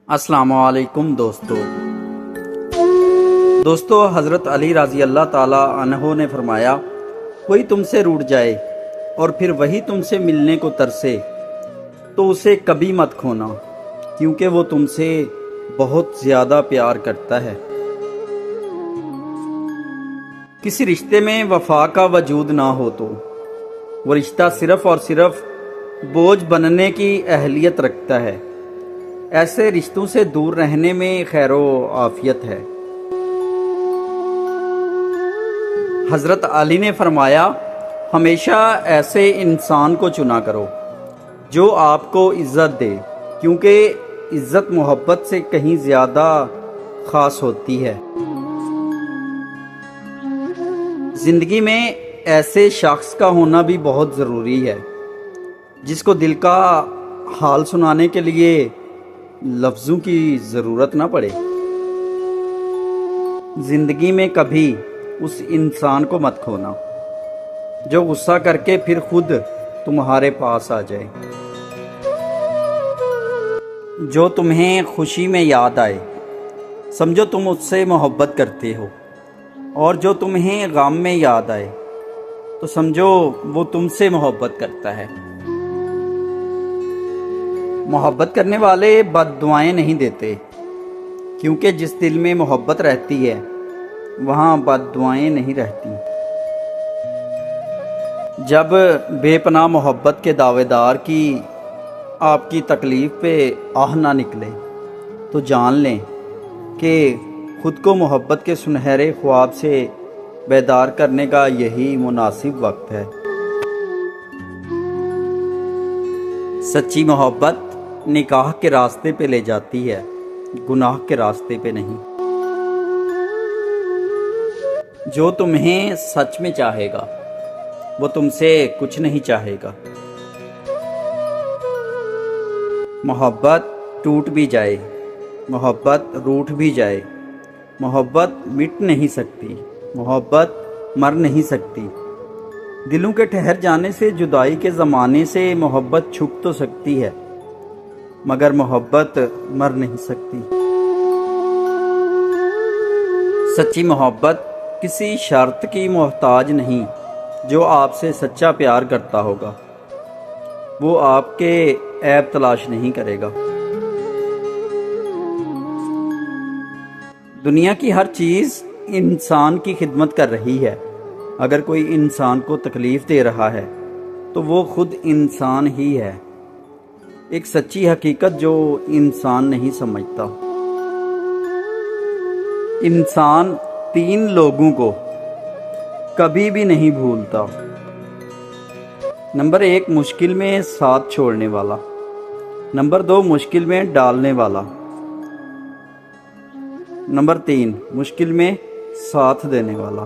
السلام علیکم دوستو حضرت علی رضی اللہ تعالیٰ عنہ نے فرمایا، کوئی تم سے روٹھ جائے اور پھر وہی تم سے ملنے کو ترسے تو اسے کبھی مت کھونا، کیونکہ وہ تم سے بہت زیادہ پیار کرتا ہے۔ کسی رشتے میں وفا کا وجود نہ ہو تو وہ رشتہ صرف اور صرف بوجھ بننے کی اہلیت رکھتا ہے۔ ایسے رشتوں سے دور رہنے میں خیر و عافیت ہے۔ حضرت علی نے فرمایا، ہمیشہ ایسے انسان کو چنا کرو جو آپ کو عزت دے، کیونکہ عزت محبت سے کہیں زیادہ خاص ہوتی ہے۔ زندگی میں ایسے شخص کا ہونا بھی بہت ضروری ہے جس کو دل کا حال سنانے کے لیے لفظوں کی ضرورت نہ پڑے۔ زندگی میں کبھی اس انسان کو مت کھونا جو غصہ کر کے پھر خود تمہارے پاس آ جائے، جو تمہیں خوشی میں یاد آئے، سمجھو تم اس سے محبت کرتے ہو، اور جو تمہیں غم میں یاد آئے تو سمجھو وہ تم سے محبت کرتا ہے۔ محبت کرنے والے بد دعائیں نہیں دیتے، کیونکہ جس دل میں محبت رہتی ہے وہاں بد دعائیں نہیں رہتی۔ جب بے پناہ محبت کے دعوے دار کی آپ کی تکلیف پہ آہ نہ نکلے تو جان لیں کہ خود کو محبت کے سنہرے خواب سے بیدار کرنے کا یہی مناسب وقت ہے۔ سچی محبت نکاح کے راستے پہ لے جاتی ہے، گناہ کے راستے پہ نہیں۔ جو تمہیں سچ میں چاہے گا وہ تم سے کچھ نہیں چاہے گا۔ محبت ٹوٹ بھی جائے، محبت روٹھ بھی جائے، محبت مٹ نہیں سکتی، محبت مر نہیں سکتی۔ دلوں کے ٹھہر جانے سے، جدائی کے زمانے سے محبت چھپ تو سکتی ہے مگر محبت مر نہیں سکتی۔ سچی محبت کسی شرط کی محتاج نہیں۔ جو آپ سے سچا پیار کرتا ہوگا وہ آپ کے عیب تلاش نہیں کرے گا۔ دنیا کی ہر چیز انسان کی خدمت کر رہی ہے۔ اگر کوئی انسان کو تکلیف دے رہا ہے تو وہ خود انسان ہی ہے۔ ایک سچی حقیقت جو انسان نہیں سمجھتا۔ انسان 3 لوگوں کو کبھی بھی نہیں بھولتا۔ نمبر 1، مشکل میں ساتھ چھوڑنے والا۔ نمبر 2، مشکل میں ڈالنے والا۔ نمبر 3، مشکل میں ساتھ دینے والا۔